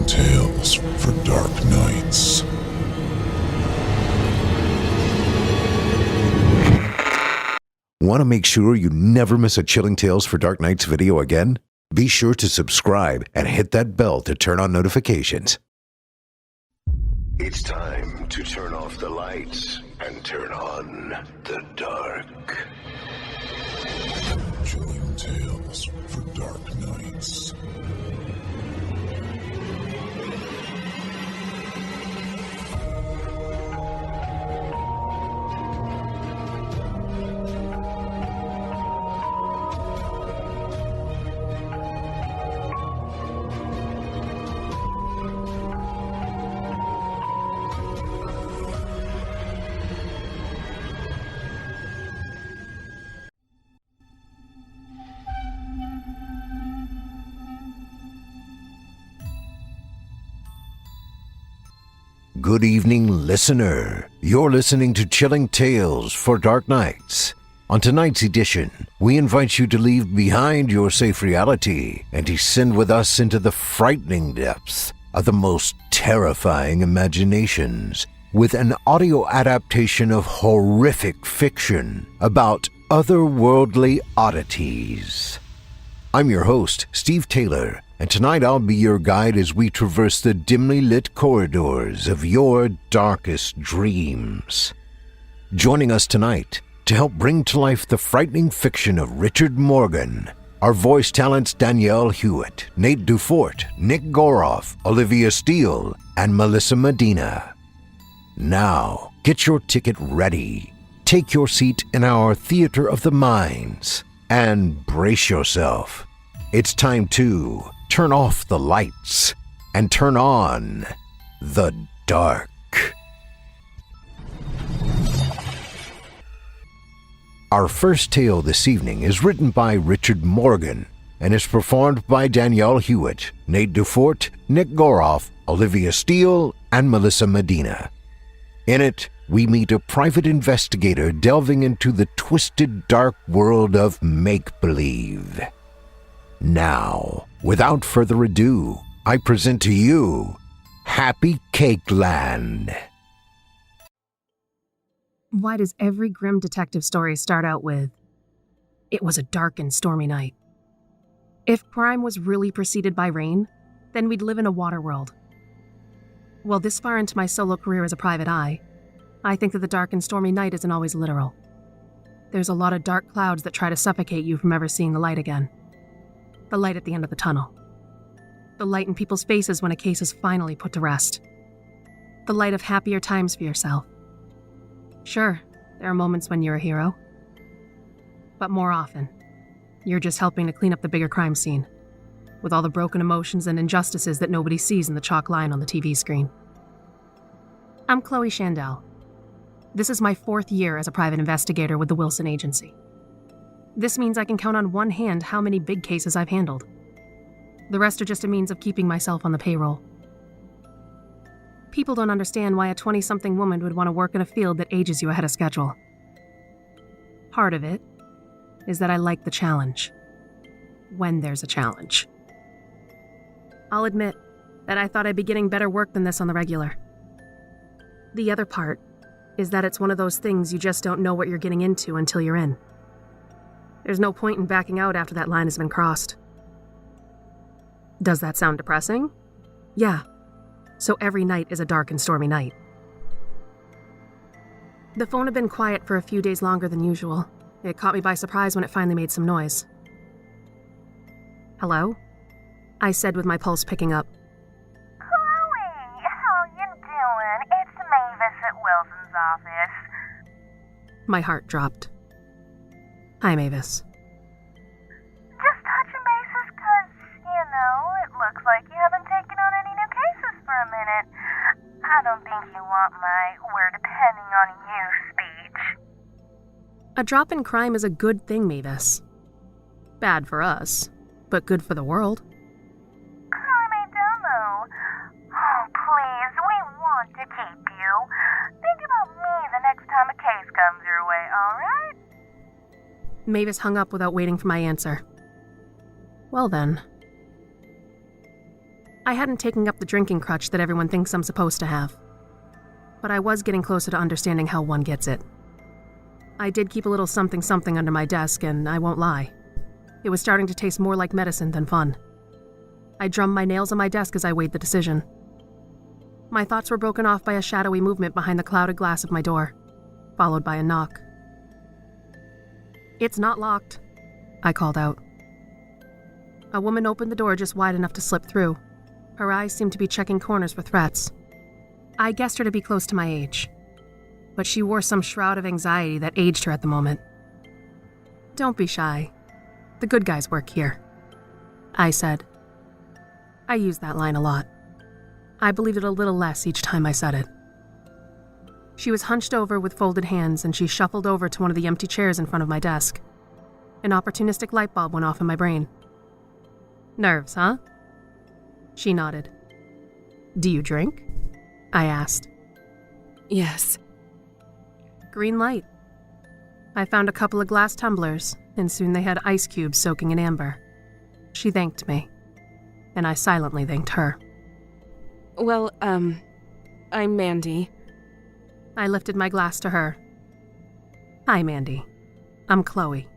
tales for dark nights. Want to make sure you never miss a Chilling Tales for Dark Nights video again? Be sure to subscribe and hit that bell to turn on notifications. It's time to turn off the lights and turn on the dark. Chilling Tales for Dark Nights. Good evening, listener. You're listening to Chilling Tales for Dark Nights. On tonight's edition, we invite you to leave behind your safe reality and descend with us into the frightening depths of the most terrifying imaginations with an audio adaptation of horrific fiction about otherworldly oddities. I'm your host, Steve Taylor, and tonight I'll be your guide as we traverse the dimly lit corridors of your darkest dreams. Joining us tonight to help bring to life the frightening fiction of Richard Morgan are voice talents Danielle Hewitt, Nate DuFort, Nick Goroff, Olivia Steele, and Melissa Medina. Now, get your ticket ready, take your seat in our theater of the minds, and brace yourself. It's time to turn off the lights and turn on the dark. Our first tale this evening is written by Richard Morgan and is performed by Danielle Hewitt, Nate DuFort, Nick Goroff, Olivia Steele, and Melissa Medina. In it, we meet a private investigator delving into the twisted dark world of make-believe. Now, without further ado, I present to you Happy Cake Land. Why does every grim detective story start out with, "It was a dark and stormy night"? If crime was really preceded by rain, then we'd live in a water world. Well, this far into my solo career as a private eye, I think that the dark and stormy night isn't always literal. There's a lot of dark clouds that try to suffocate you from ever seeing the light again. The light at the end of the tunnel. The light in people's faces when a case is finally put to rest. The light of happier times for yourself. Sure, there are moments when you're a hero. But more often, you're just helping to clean up the bigger crime scene, with all the broken emotions and injustices that nobody sees in the chalk line on the TV screen. I'm Chloe Shandell. This is my 4th year as a private investigator with the Wilson Agency. This means I can count on one hand how many big cases I've handled. The rest are just a means of keeping myself on the payroll. People don't understand why a 20-something woman would want to work in a field that ages you ahead of schedule. Part of it is that I like the challenge. When there's a challenge. I'll admit that I thought I'd be getting better work than this on the regular. The other part is that it's one of those things you just don't know what you're getting into until you're in. There's no point in backing out after that line has been crossed. Does that sound depressing? Yeah. So every night is a dark and stormy night. The phone had been quiet for a few days longer than usual. It caught me by surprise when it finally made some noise. Hello? I said with my pulse picking up. Chloe, how you doing? It's Mavis at Wilson's office. My heart dropped. Hi, Mavis. Just touching bases because, it looks like you haven't taken on any new cases for a minute. I don't think you want my "we're depending on you" speech. A drop in crime is a good thing, Mavis. Bad for us, but good for the world. Crime ain't done, though. Oh, please, we want to keep you. Think about me the next time a case comes your way, alright? Mavis hung up without waiting for my answer. Well then. I hadn't taken up the drinking crutch that everyone thinks I'm supposed to have, but I was getting closer to understanding how one gets it. I did keep a little something under my desk, and I won't lie. It was starting to taste more like medicine than fun. I drummed my nails on my desk as I weighed the decision. My thoughts were broken off by a shadowy movement behind the clouded glass of my door, followed by a knock. "It's not locked," I called out. A woman opened the door just wide enough to slip through. Her eyes seemed to be checking corners for threats. I guessed her to be close to my age, but she wore some shroud of anxiety that aged her at the moment. "Don't be shy. The good guys work here," I said. I used that line a lot. I believed it a little less each time I said it. She was hunched over with folded hands, and she shuffled over to one of the empty chairs in front of my desk. An opportunistic light bulb went off in my brain. "Nerves, huh?" She nodded. "Do you drink?" I asked. Yes. Green light. I found a couple of glass tumblers, and soon they had ice cubes soaking in amber. She thanked me, and I silently thanked her. Well, I'm Mandy. I lifted my glass to her. "Hi, Mandy. I'm Chloe.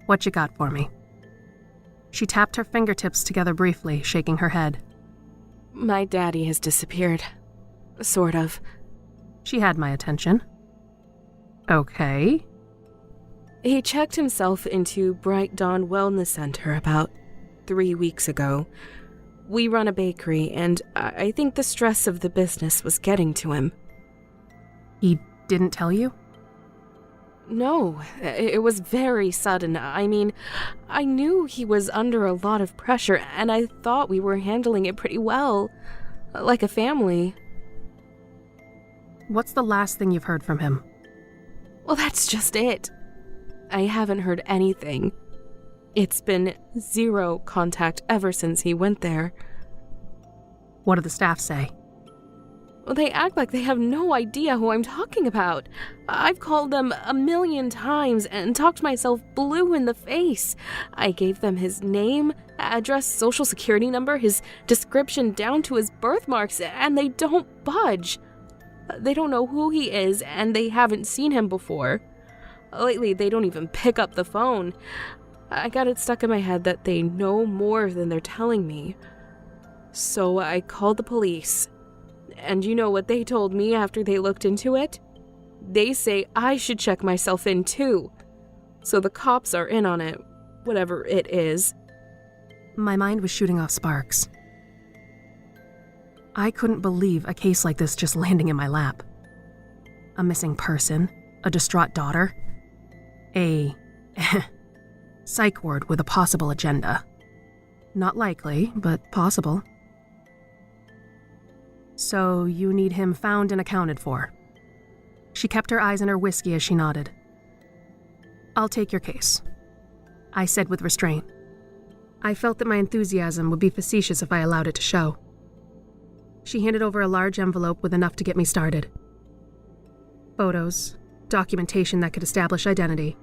What you got for me?" She tapped her fingertips together briefly, shaking her head. My daddy has disappeared. Sort of. She had my attention. "Okay." He checked himself into Bright Dawn Wellness Center about 3 weeks ago. We run a bakery, and I think the stress of the business was getting to him. He didn't tell you? No, it was very sudden. I mean, I knew he was under a lot of pressure, and I thought we were handling it pretty well, like a family. What's the last thing you've heard from him? Well, that's just it. I haven't heard anything. It's been 0 contact ever since he went there. What do the staff say? Well, they act like they have no idea who I'm talking about. I've called them 1,000,000 times and talked myself blue in the face. I gave them his name, address, social security number, his description down to his birthmarks, and they don't budge. They don't know who he is, and they haven't seen him before. Lately, they don't even pick up the phone. I got it stuck in my head that they know more than they're telling me. So I called the police. And you know what they told me after they looked into it? They say I should check myself in too. So the cops are in on it, whatever it is. My mind was shooting off sparks. I couldn't believe a case like this just landing in my lap. A missing person, a distraught daughter, a psych ward with a possible agenda. Not likely, but possible. "So you need him found and accounted for." She kept her eyes on her whiskey as she nodded. "I'll take your case," I said with restraint. I felt that my enthusiasm would be facetious if I allowed it to show. She handed over a large envelope with enough to get me started. Photos, documentation that could establish identity,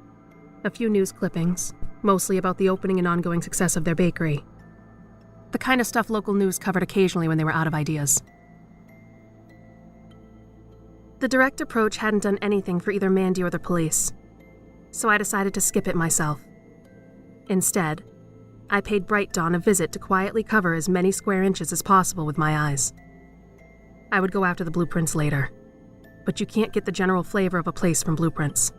a few news clippings, mostly about the opening and ongoing success of their bakery. The kind of stuff local news covered occasionally when they were out of ideas. The direct approach hadn't done anything for either Mandy or the police, so I decided to skip it myself. Instead, I paid Bright Dawn a visit to quietly cover as many square inches as possible with my eyes. I would go after the blueprints later, but you can't get the general flavor of a place from blueprints.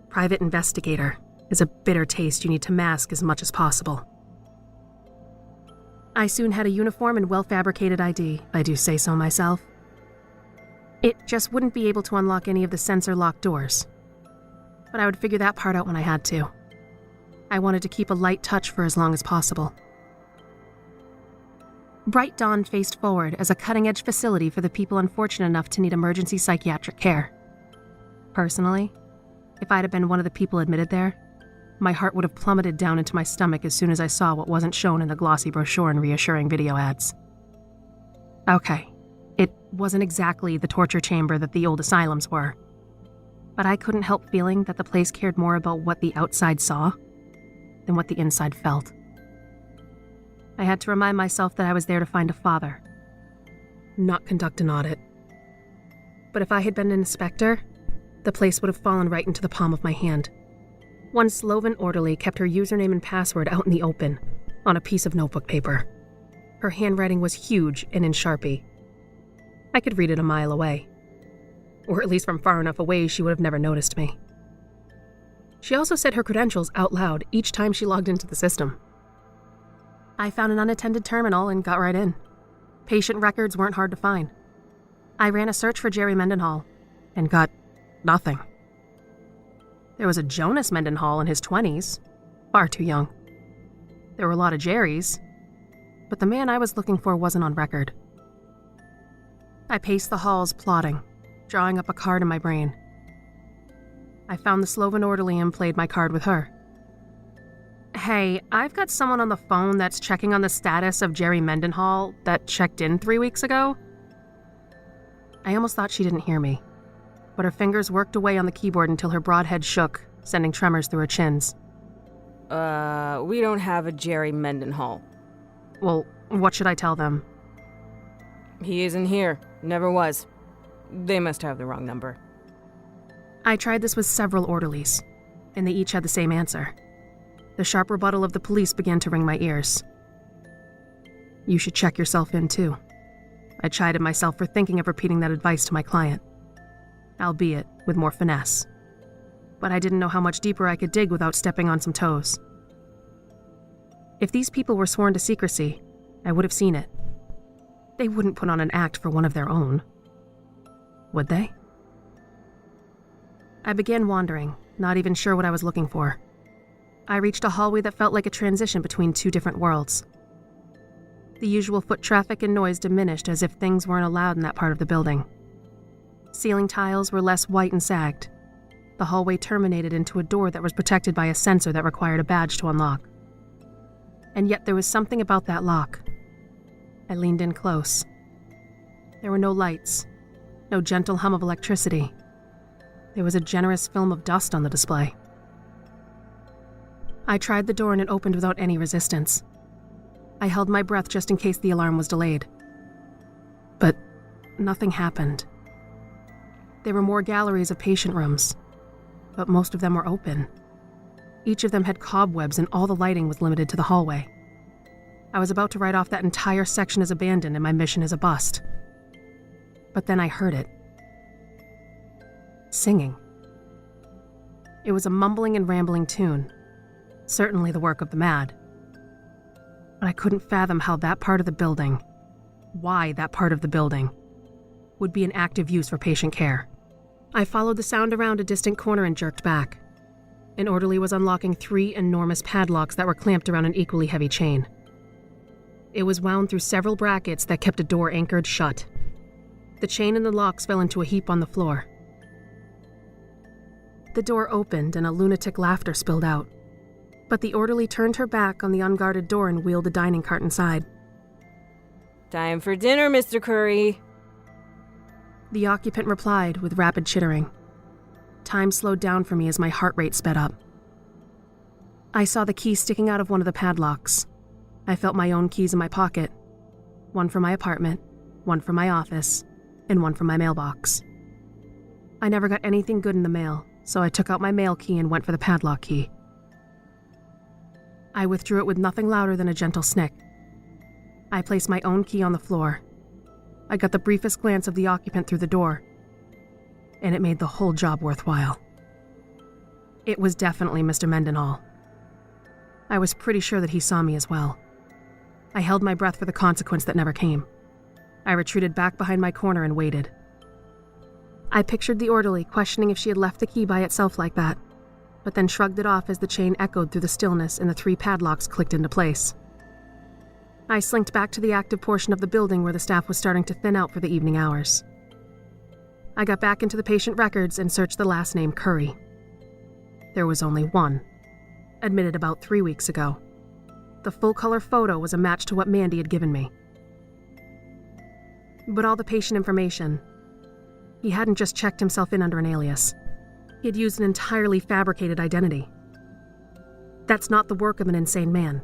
Private investigator is a bitter taste you need to mask as much as possible. I soon had a uniform and well-fabricated ID, if I do say so myself. It just wouldn't be able to unlock any of the sensor-locked doors, but I would figure that part out when I had to. I wanted to keep a light touch for as long as possible. Bright Dawn faced forward as a cutting-edge facility for the people unfortunate enough to need emergency psychiatric care. Personally, if I'd have been one of the people admitted there, my heart would have plummeted down into my stomach as soon as I saw what wasn't shown in the glossy brochure and reassuring video ads. Okay, it wasn't exactly the torture chamber that the old asylums were, but I couldn't help feeling that the place cared more about what the outside saw than what the inside felt. I had to remind myself that I was there to find a father, not conduct an audit. But if I had been an inspector, the place would have fallen right into the palm of my hand. One sloven orderly kept her username and password out in the open, on a piece of notebook paper. Her handwriting was huge and in Sharpie. I could read it a mile away. Or at least from far enough away she would have never noticed me. She also said her credentials out loud each time she logged into the system. I found an unattended terminal and got right in. Patient records weren't hard to find. I ran a search for Jerry Mendenhall and got nothing. There was a Jonas Mendenhall in his 20s, far too young. There were a lot of Jerrys, but the man I was looking for wasn't on record. I paced the halls plotting, drawing up a card in my brain. I found the Sloven orderly and played my card with her. Hey, I've got someone on the phone that's checking on the status of Jerry Mendenhall that checked in 3 weeks ago. I almost thought she didn't hear me, but her fingers worked away on the keyboard until her broad head shook, sending tremors through her chins. We don't have a Jerry Mendenhall. Well, what should I tell them? He isn't here. Never was. They must have the wrong number. I tried this with several orderlies, and they each had the same answer. The sharp rebuttal of the police began to ring my ears. You should check yourself in, too. I chided myself for thinking of repeating that advice to my client, albeit with more finesse. But I didn't know how much deeper I could dig without stepping on some toes. If these people were sworn to secrecy, I would have seen it. They wouldn't put on an act for one of their own. Would they? I began wandering, not even sure what I was looking for. I reached a hallway that felt like a transition between two different worlds. The usual foot traffic and noise diminished as if things weren't allowed in that part of the building. Ceiling tiles were less white and sagged. The hallway terminated into a door that was protected by a sensor that required a badge to unlock. And yet there was something about that lock. I leaned in close. There were no lights, no gentle hum of electricity. There was a generous film of dust on the display. I tried the door and it opened without any resistance. I held my breath just in case the alarm was delayed. But nothing happened. There were more galleries of patient rooms, but most of them were open. Each of them had cobwebs and all the lighting was limited to the hallway. I was about to write off that entire section as abandoned and my mission as a bust. But then I heard it. Singing. It was a mumbling and rambling tune. Certainly the work of the mad. But I couldn't fathom how that part of the building, why that part of the building, would be an active use for patient care. I followed the sound around a distant corner and jerked back. An orderly was unlocking 3 enormous padlocks that were clamped around an equally heavy chain. It was wound through several brackets that kept a door anchored shut. The chain and the locks fell into a heap on the floor. The door opened and a lunatic laughter spilled out. But the orderly turned her back on the unguarded door and wheeled the dining cart inside. Time for dinner, Mr. Curry. The occupant replied with rapid chittering. Time slowed down for me as my heart rate sped up. I saw the key sticking out of one of the padlocks. I felt my own keys in my pocket. One for my apartment, one for my office, and one for my mailbox. I never got anything good in the mail, so I took out my mail key and went for the padlock key. I withdrew it with nothing louder than a gentle snick. I placed my own key on the floor. I got the briefest glance of the occupant through the door, and it made the whole job worthwhile. It was definitely Mr. Mendenhall. I was pretty sure that he saw me as well. I held my breath for the consequence that never came. I retreated back behind my corner and waited. I pictured the orderly questioning if she had left the key by itself like that, but then shrugged it off as the chain echoed through the stillness and the 3 padlocks clicked into place. I slinked back to the active portion of the building where the staff was starting to thin out for the evening hours. I got back into the patient records and searched the last name Curry. There was only one, admitted about 3 weeks ago. The full-color photo was a match to what Mandy had given me. But all the patient information, he hadn't just checked himself in under an alias. He had used an entirely fabricated identity. That's not the work of an insane man.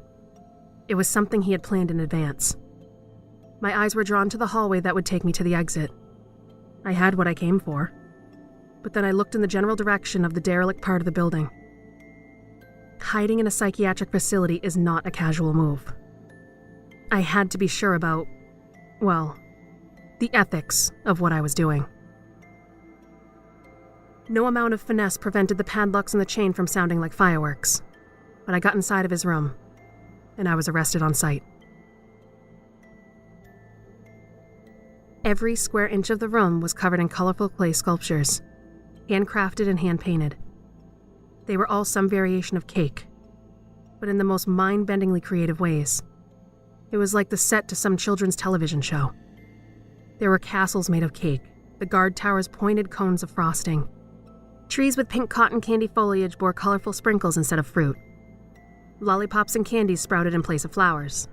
It was something he had planned in advance. My eyes were drawn to the hallway that would take me to the exit. I had what I came for, but then I looked in the general direction of the derelict part of the building. Hiding in a psychiatric facility is not a casual move. I had to be sure about, well, the ethics of what I was doing. No amount of finesse prevented the padlocks and the chain from sounding like fireworks, but I got inside of his room, and I was arrested on sight. Every square inch of the room was covered in colorful clay sculptures, handcrafted and hand-painted. They were all some variation of cake, but in the most mind-bendingly creative ways. It was like the set to some children's television show. There were castles made of cake, the guard towers pointed cones of frosting. Trees with pink cotton candy foliage bore colorful sprinkles instead of fruit. Lollipops and candies sprouted in place of flowers.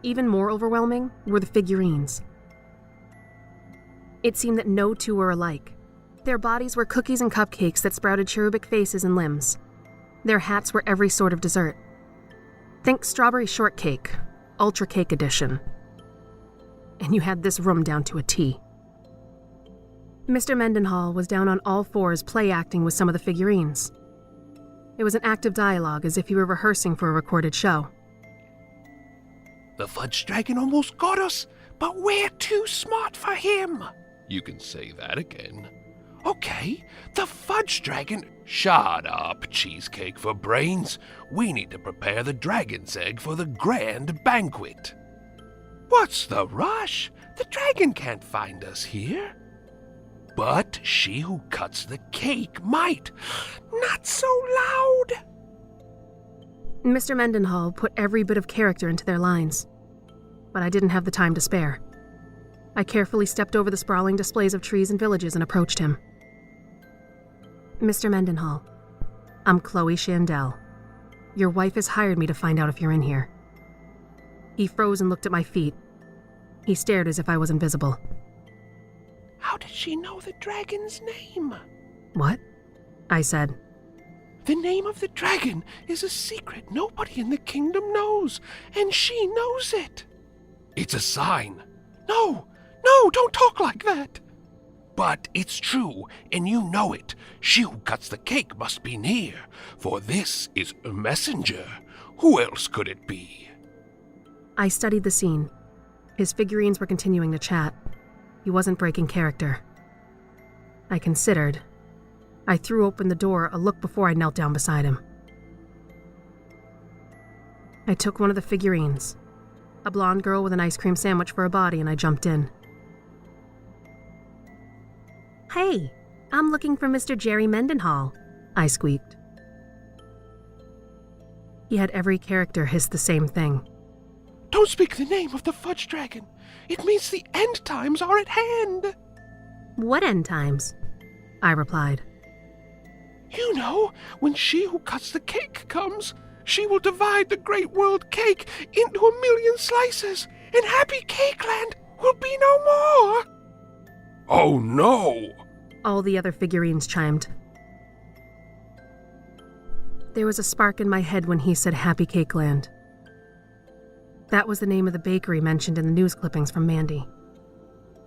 Even more overwhelming were the figurines. It seemed that no two were alike. Their bodies were cookies and cupcakes that sprouted cherubic faces and limbs. Their hats were every sort of dessert. Think strawberry shortcake, ultra cake edition. And you had this room down to a T. Mr. Mendenhall was down on all fours play-acting with some of the figurines. It was an act of dialogue, as if he were rehearsing for a recorded show. The fudge dragon almost got us, but we're too smart for him. You can say that again. Okay, the fudge dragon... Shut up, cheesecake for brains. We need to prepare the dragon's egg for the grand banquet. What's the rush? The dragon can't find us here. But she who cuts the cake might. Not so loud. Mr. Mendenhall put every bit of character into their lines, but I didn't have the time to spare. I carefully stepped over the sprawling displays of trees and villages and approached him. Mr. Mendenhall, I'm Chloe Chandel. Your wife has hired me to find out if you're in here. He froze and looked at my feet. He stared as if I was invisible. How did she know the dragon's name? What? I said. The name of the dragon is a secret nobody in the kingdom knows, and she knows it. It's a sign. No, don't talk like that. But it's true, and you know it. She who cuts the cake must be near, for this is a messenger. Who else could it be? I studied the scene. His figurines were continuing to chat. He wasn't breaking character. I considered. I threw open the door a look before I knelt down beside him. I took one of the figurines, a blonde girl with an ice cream sandwich for a body, and I jumped in. Hey, I'm looking for Mr. Jerry Mendenhall, I squeaked. He had every character hiss the same thing. Don't speak the name of the fudge dragon. It means the end times are at hand. What end times? I replied. You know, when she who cuts the cake comes, she will divide the great world cake into 1,000,000 slices, and happy Cakeland will be no more. Oh no! All the other figurines chimed. There was a spark in my head when he said Happy Cakeland. That was the name of the bakery mentioned in the news clippings from Mandy.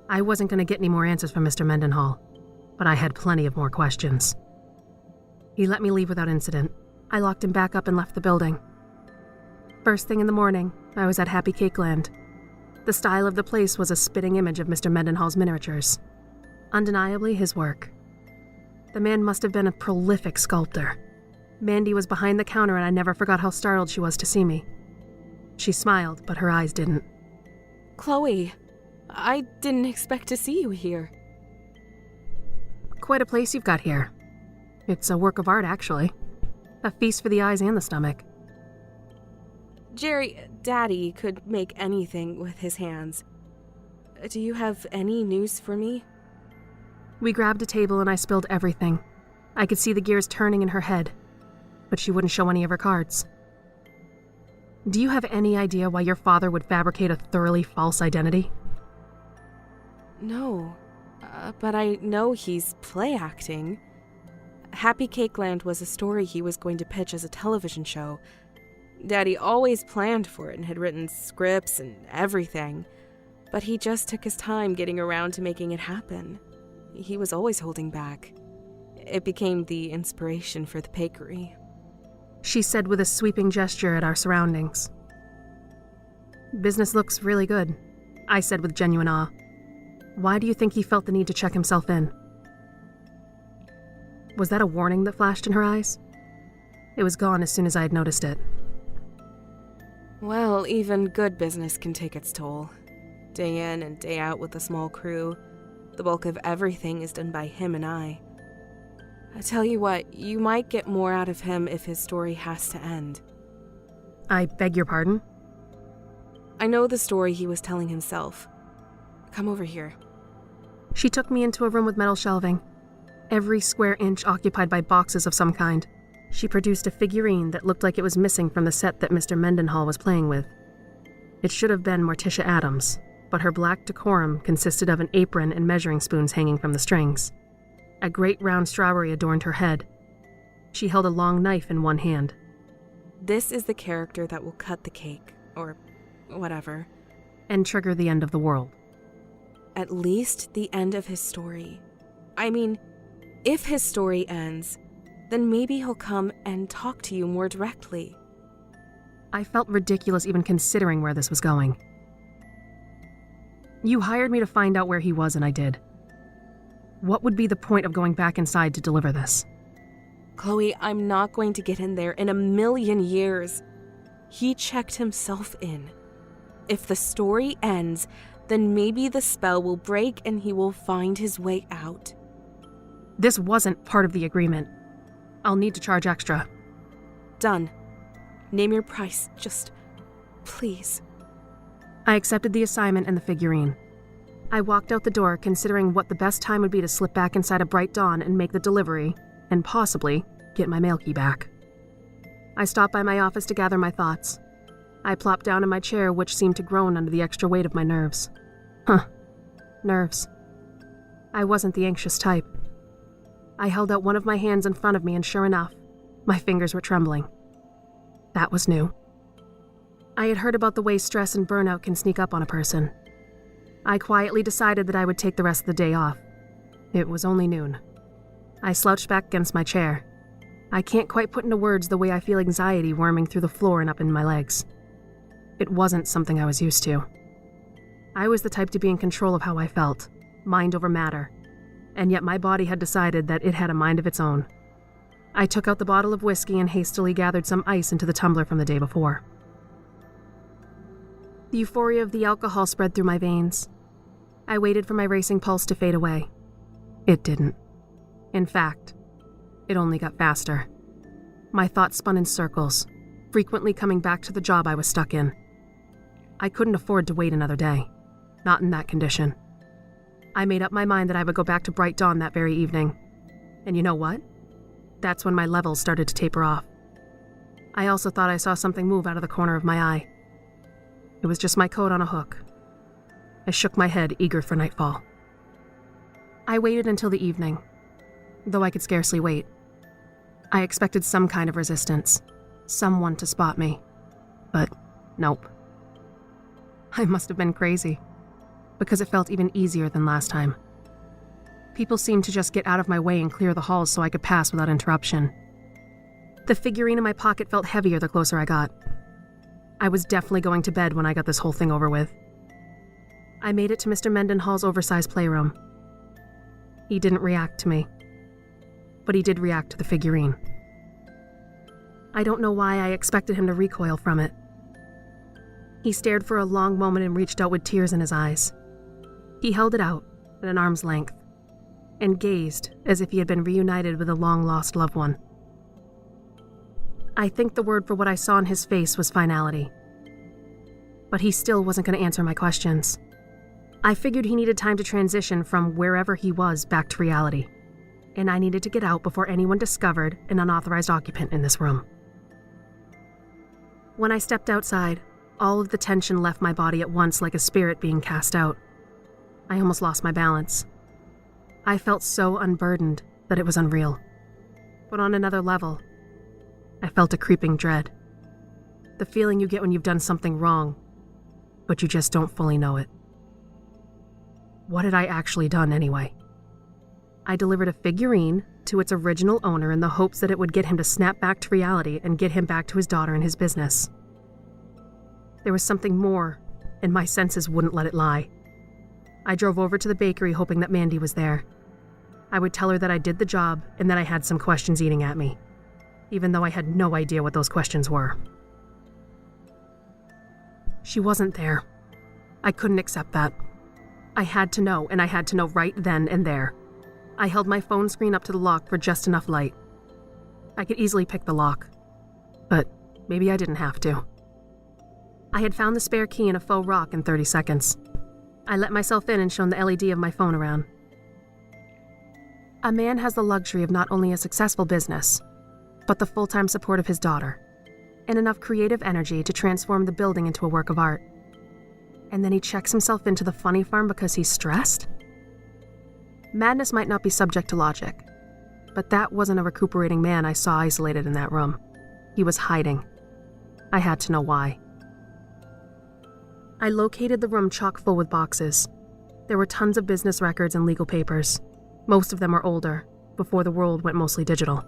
I wasn't going to get any more answers from Mr. Mendenhall, but I had plenty of more questions. He let me leave without incident. I locked him back up and left the building. First thing in the morning, I was at Happy Cakeland. The style of the place was a spitting image of Mr. Mendenhall's miniatures. Undeniably his work. The man must have been a prolific sculptor. Mandy was behind the counter, and I never forgot how startled she was to see me. She smiled, but her eyes didn't. Chloe, I didn't expect to see you here. Quite a place you've got here. It's a work of art, actually. A feast for the eyes and the stomach. Jerry, Daddy could make anything with his hands. Do you have any news for me? We grabbed a table and I spilled everything. I could see the gears turning in her head, but she wouldn't show any of her cards. Do you have any idea why your father would fabricate a thoroughly false identity? No, but I know he's play acting. Happy Cakeland was a story he was going to pitch as a television show. Daddy always planned for it and had written scripts and everything, but he just took his time getting around to making it happen. He was always holding back. It became the inspiration for the bakery. She said with a sweeping gesture at our surroundings. Business looks really good, I said with genuine awe. Why do you think he felt the need to check himself in? Was that a warning that flashed in her eyes? It was gone as soon as I had noticed it. Well, even good business can take its toll. Day in and day out with a small crew, the bulk of everything is done by him and I tell you what, you might get more out of him if his story has to end. I beg your pardon? I know the story he was telling himself. Come over here. She took me into a room with metal shelving, every square inch occupied by boxes of some kind. She produced a figurine that looked like it was missing from the set that Mr. Mendenhall was playing with. It should have been Morticia Adams, but her black decorum consisted of an apron and measuring spoons hanging from the strings. A great round strawberry adorned her head. She held a long knife in one hand. This is the character that will cut the cake, or whatever. And trigger the end of the world. At least the end of his story. I mean, if his story ends, then maybe he'll come and talk to you more directly. I felt ridiculous even considering where this was going. You hired me to find out where he was, and I did. What would be the point of going back inside to deliver this? Chloe, I'm not going to get in there in a million years. He checked himself in. If the story ends, then maybe the spell will break and he will find his way out. This wasn't part of the agreement. I'll need to charge extra. Done. Name your price, just please. I accepted the assignment and the figurine. I walked out the door considering what the best time would be to slip back inside a bright dawn and make the delivery, and possibly get my mail key back. I stopped by my office to gather my thoughts. I plopped down in my chair, which seemed to groan under the extra weight of my nerves. Nerves. I wasn't the anxious type. I held out one of my hands in front of me, and sure enough, my fingers were trembling. That was new. I had heard about the way stress and burnout can sneak up on a person. I quietly decided that I would take the rest of the day off. It was only noon. I slouched back against my chair. I can't quite put into words the way I feel anxiety worming through the floor and up in my legs. It wasn't something I was used to. I was the type to be in control of how I felt, mind over matter, and yet my body had decided that it had a mind of its own. I took out the bottle of whiskey and hastily gathered some ice into the tumbler from the day before. The euphoria of the alcohol spread through my veins. I waited for my racing pulse to fade away. It didn't. In fact, it only got faster. My thoughts spun in circles, frequently coming back to the job I was stuck in. I couldn't afford to wait another day, not in that condition. I made up my mind that I would go back to Bright Dawn that very evening. And you know what? That's when my levels started to taper off. I also thought I saw something move out of the corner of my eye. It was just my coat on a hook. I shook my head, eager for nightfall. I waited until the evening, though I could scarcely wait. I expected some kind of resistance, someone to spot me, but nope. I must have been crazy, because it felt even easier than last time. People seemed to just get out of my way and clear the halls so I could pass without interruption. The figurine in my pocket felt heavier the closer I got. I was definitely going to bed when I got this whole thing over with. I made it to Mr. Mendenhall's oversized playroom. He didn't react to me, but he did react to the figurine. I don't know why I expected him to recoil from it. He stared for a long moment and reached out with tears in his eyes. He held it out at an arm's length and gazed as if he had been reunited with a long-lost loved one. I think the word for what I saw in his face was finality. But he still wasn't going to answer my questions. I figured he needed time to transition from wherever he was back to reality, and I needed to get out before anyone discovered an unauthorized occupant in this room. When I stepped outside, all of the tension left my body at once like a spirit being cast out. I almost lost my balance. I felt so unburdened that it was unreal. But on another level, I felt a creeping dread. The feeling you get when you've done something wrong, but you just don't fully know it. What had I actually done anyway? I delivered a figurine to its original owner in the hopes that it would get him to snap back to reality and get him back to his daughter and his business. There was something more, and my senses wouldn't let it lie. I drove over to the bakery hoping that Mandy was there. I would tell her that I did the job and that I had some questions eating at me, even though I had no idea what those questions were. She wasn't there. I couldn't accept that. I had to know, and I had to know right then and there. I held my phone screen up to the lock for just enough light. I could easily pick the lock, but maybe I didn't have to. I had found the spare key in a faux rock in 30 seconds. I let myself in and shone the LED of my phone around. A man has the luxury of not only a successful business, but the full-time support of his daughter, and enough creative energy to transform the building into a work of art. And then he checks himself into the funny farm because he's stressed? Madness might not be subject to logic, but that wasn't a recuperating man I saw isolated in that room. He was hiding. I had to know why. I located the room chock full with boxes. There were tons of business records and legal papers. Most of them were older, before the world went mostly digital.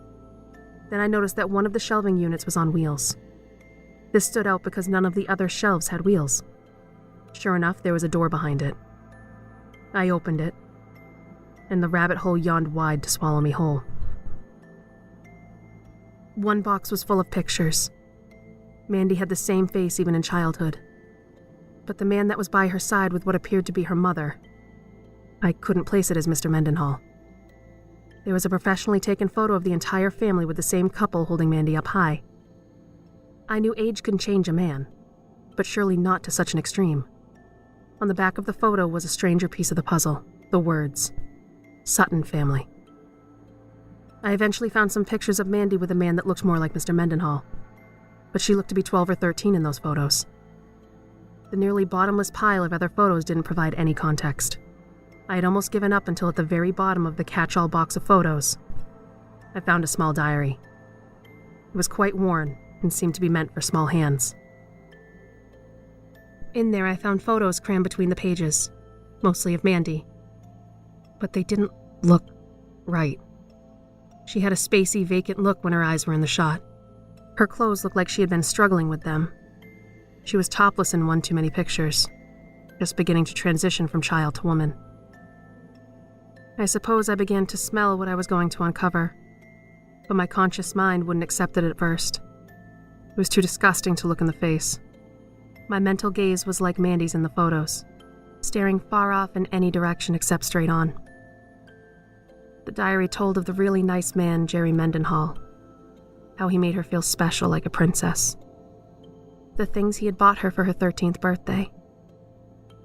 Then I noticed that one of the shelving units was on wheels. This stood out because none of the other shelves had wheels. Sure enough, there was a door behind it. I opened it, and the rabbit hole yawned wide to swallow me whole. One box was full of pictures. Mandy had the same face even in childhood. But the man that was by her side with what appeared to be her mother, I couldn't place it as Mr. Mendenhall. There was a professionally taken photo of the entire family with the same couple holding Mandy up high. I knew age can change a man, but surely not to such an extreme. On the back of the photo was a stranger piece of the puzzle, the words, Sutton family. I eventually found some pictures of Mandy with a man that looked more like Mr. Mendenhall, but she looked to be 12 or 13 in those photos. The nearly bottomless pile of other photos didn't provide any context. I had almost given up until at the very bottom of the catch-all box of photos, I found a small diary. It was quite worn and seemed to be meant for small hands. In there I found photos crammed between the pages, mostly of Mandy. But they didn't look right. She had a spacey, vacant look when her eyes were in the shot. Her clothes looked like she had been struggling with them. She was topless in one too many pictures, just beginning to transition from child to woman. I suppose I began to smell what I was going to uncover, but my conscious mind wouldn't accept it at first. It was too disgusting to look in the face. My mental gaze was like Mandy's in the photos, staring far off in any direction except straight on. The diary told of the really nice man, Jerry Mendenhall, how he made her feel special like a princess. The things he had bought her for her 13th birthday.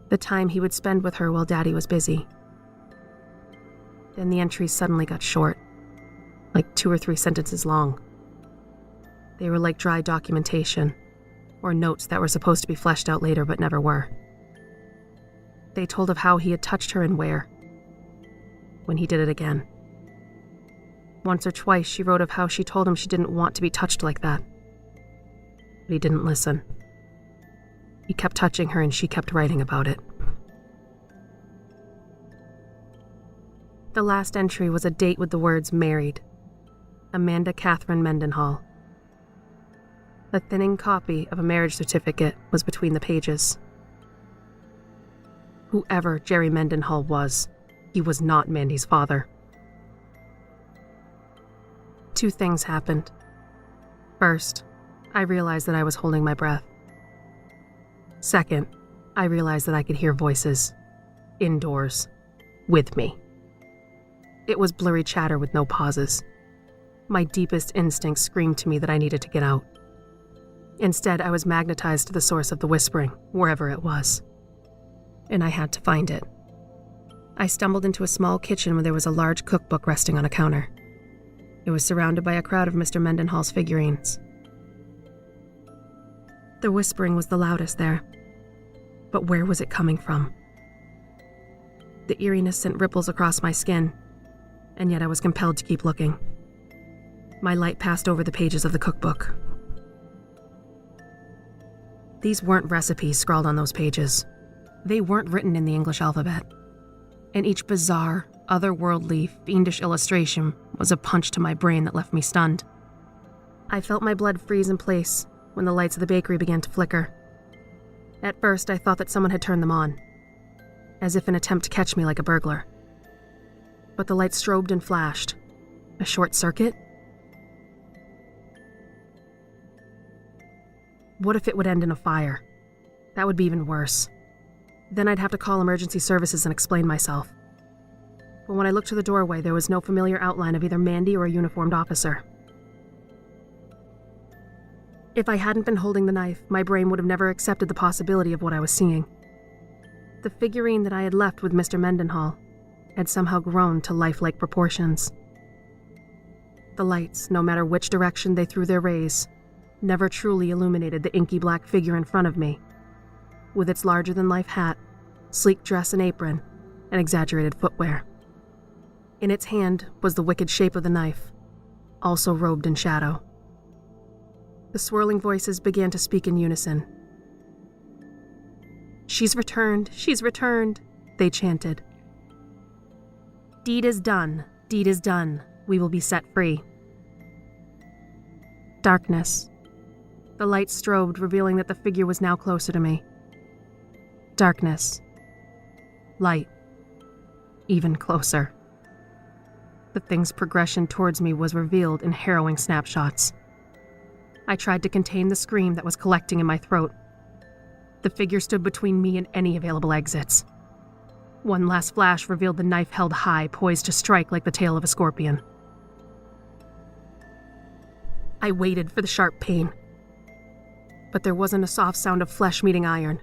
The time he would spend with her while Daddy was busy. Then the entries suddenly got short, like 2 or 3 sentences long. They were like dry documentation, or notes that were supposed to be fleshed out later but never were. They told of how he had touched her and where, when he did it again. Once or twice she wrote of how she told him she didn't want to be touched like that. But he didn't listen. He kept touching her and she kept writing about it. The last entry was a date with the words married. Amanda Catherine Mendenhall. A thinning copy of a marriage certificate was between the pages. Whoever Jerry Mendenhall was, he was not Mandy's father. 2 things happened. First, I realized that I was holding my breath. Second, I realized that I could hear voices, indoors, with me. It was blurry chatter with no pauses. My deepest instincts screamed to me that I needed to get out. Instead, I was magnetized to the source of the whispering, wherever it was. And I had to find it. I stumbled into a small kitchen where there was a large cookbook resting on a counter. It was surrounded by a crowd of Mr. Mendenhall's figurines. The whispering was the loudest there. But where was it coming from? The eeriness sent ripples across my skin, and yet I was compelled to keep looking. My light passed over the pages of the cookbook. These weren't recipes scrawled on those pages. They weren't written in the English alphabet. And each bizarre, otherworldly, fiendish illustration was a punch to my brain that left me stunned. I felt my blood freeze in place when the lights of the bakery began to flicker. At first, I thought that someone had turned them on, as if an attempt to catch me like a burglar. But the lights strobed and flashed. A short circuit? What if it would end in a fire? That would be even worse. Then I'd have to call emergency services and explain myself. But when I looked to the doorway, there was no familiar outline of either Mandy or a uniformed officer. If I hadn't been holding the knife, my brain would have never accepted the possibility of what I was seeing. The figurine that I had left with Mr. Mendenhall had somehow grown to lifelike proportions. The lights, no matter which direction they threw their rays, never truly illuminated the inky black figure in front of me, with its larger-than-life hat, sleek dress and apron, and exaggerated footwear. In its hand was the wicked shape of the knife, also robed in shadow. The swirling voices began to speak in unison. "She's returned, she's returned," they chanted. "Deed is done, deed is done, we will be set free." Darkness. The light strobed, revealing that the figure was now closer to me. Darkness. Light. Even closer. The thing's progression towards me was revealed in harrowing snapshots. I tried to contain the scream that was collecting in my throat. The figure stood between me and any available exits. One last flash revealed the knife held high, poised to strike like the tail of a scorpion. I waited for the sharp pain. But there wasn't a soft sound of flesh meeting iron.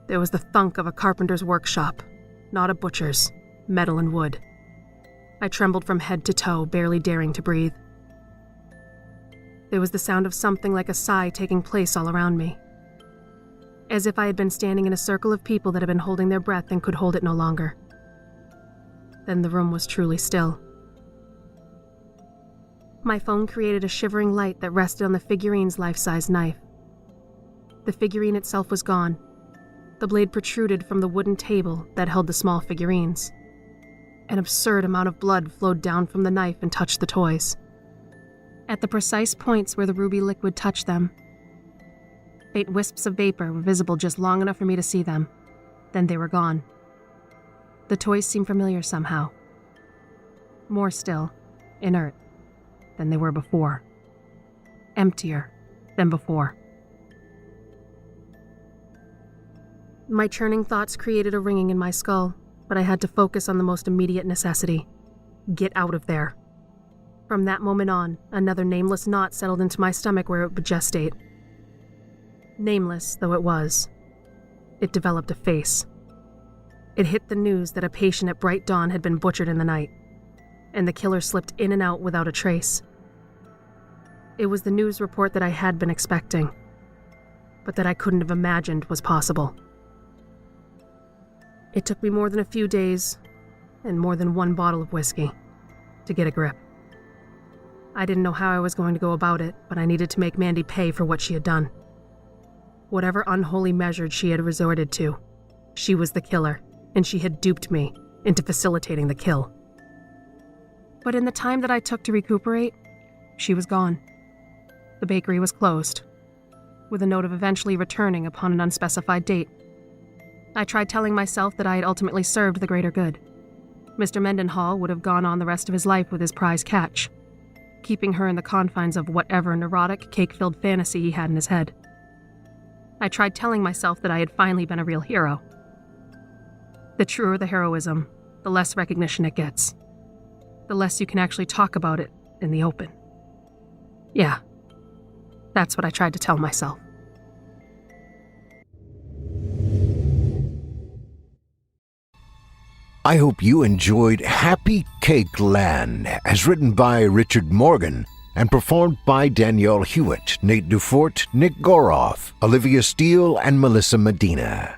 There was the thunk of a carpenter's workshop, not a butcher's, metal and wood. I trembled from head to toe, barely daring to breathe. There was the sound of something like a sigh taking place all around me, as if I had been standing in a circle of people that had been holding their breath and could hold it no longer. Then the room was truly still. My phone created a shivering light that rested on the figurine's life-size knife. The figurine itself was gone. The blade protruded from the wooden table that held the small figurines. An absurd amount of blood flowed down from the knife and touched the toys. At the precise points where the ruby liquid touched them, faint wisps of vapor were visible just long enough for me to see them. Then they were gone. The toys seemed familiar somehow. More still, inert, than they were before. Emptier than before. My churning thoughts created a ringing in my skull, but I had to focus on the most immediate necessity. Get out of there. From that moment on, another nameless knot settled into my stomach where it would gestate. Nameless though it was, it developed a face. It hit the news that a patient at bright dawn had been butchered in the night, and the killer slipped in and out without a trace. It was the news report that I had been expecting, but that I couldn't have imagined was possible. It took me more than a few days, and more than one bottle of whiskey, to get a grip. I didn't know how I was going to go about it, but I needed to make Mandy pay for what she had done. Whatever unholy measure she had resorted to, she was the killer, and she had duped me into facilitating the kill. But in the time that I took to recuperate, she was gone. The bakery was closed, with a note of eventually returning upon an unspecified date. I tried telling myself that I had ultimately served the greater good. Mr. Mendenhall would have gone on the rest of his life with his prize catch, keeping her in the confines of whatever neurotic, cake-filled fantasy he had in his head. I tried telling myself that I had finally been a real hero. The truer the heroism, the less recognition it gets. The less you can actually talk about it in the open. Yeah, that's what I tried to tell myself. I hope you enjoyed Happy Cake Land, as written by Richard Morgan and performed by Danielle Hewitt, Nate DuFort, Nick Goroff, Olivia Steele, and Melissa Medina.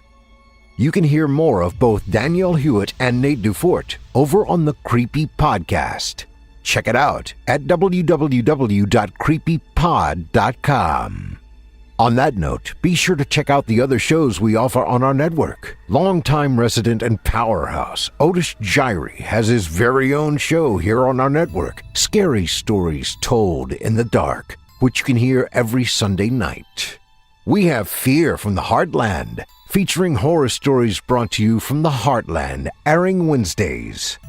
You can hear more of both Danielle Hewitt and Nate DuFort over on the Creepypasta. Check it out at www.creepypod.com. On that note, be sure to check out the other shows we offer on our network. Longtime resident and powerhouse Otis Gyrie has his very own show here on our network, Scary Stories Told in the Dark, which you can hear every Sunday night. We have Fear from the Heartland, featuring horror stories brought to you from the Heartland, airing Wednesdays.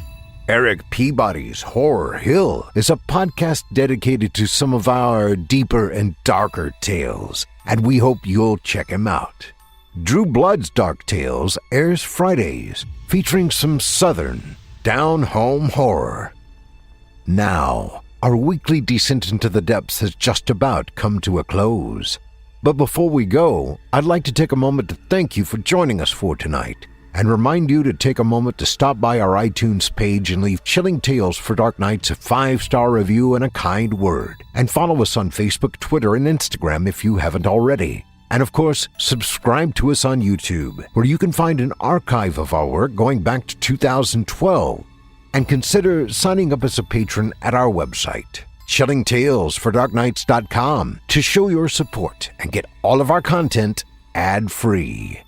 Eric Peabody's Horror Hill is a podcast dedicated to some of our deeper and darker tales, and we hope you'll check him out. Drew Blood's Dark Tales airs Fridays, featuring some southern, down-home horror. Now, our weekly descent into the depths has just about come to a close. But before we go, I'd like to take a moment to thank you for joining us for tonight, and remind you to take a moment to stop by our iTunes page and leave Chilling Tales for Dark Nights a 5-star review and a kind word. And follow us on Facebook, Twitter, and Instagram if you haven't already. And of course, subscribe to us on YouTube, where you can find an archive of our work going back to 2012. And consider signing up as a patron at our website, chillingtalesfordarknights.com, to show your support and get all of our content ad-free.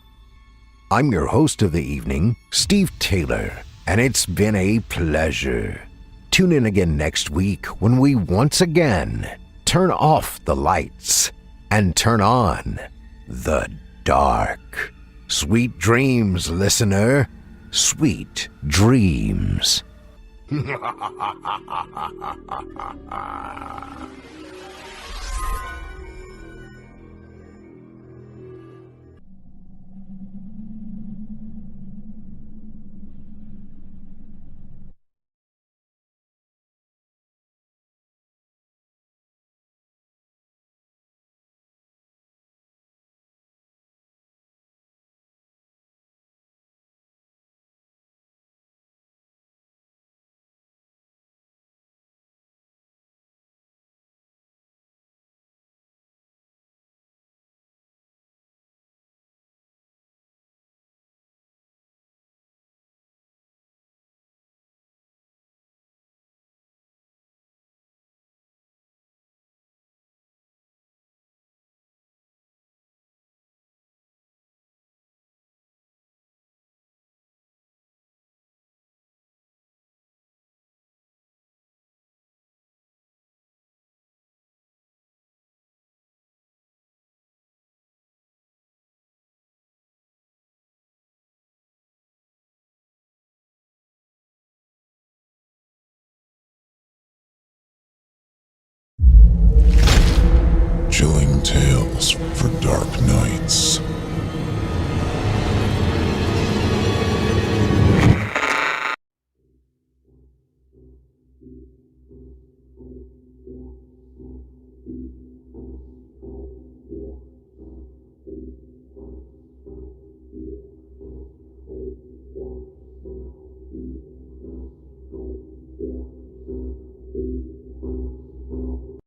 I'm your host of the evening, Steve Taylor, and it's been a pleasure. Tune in again next week when we once again turn off the lights and turn on the dark. Sweet dreams, listener. Sweet dreams. Chilling Tales for Dark Nights.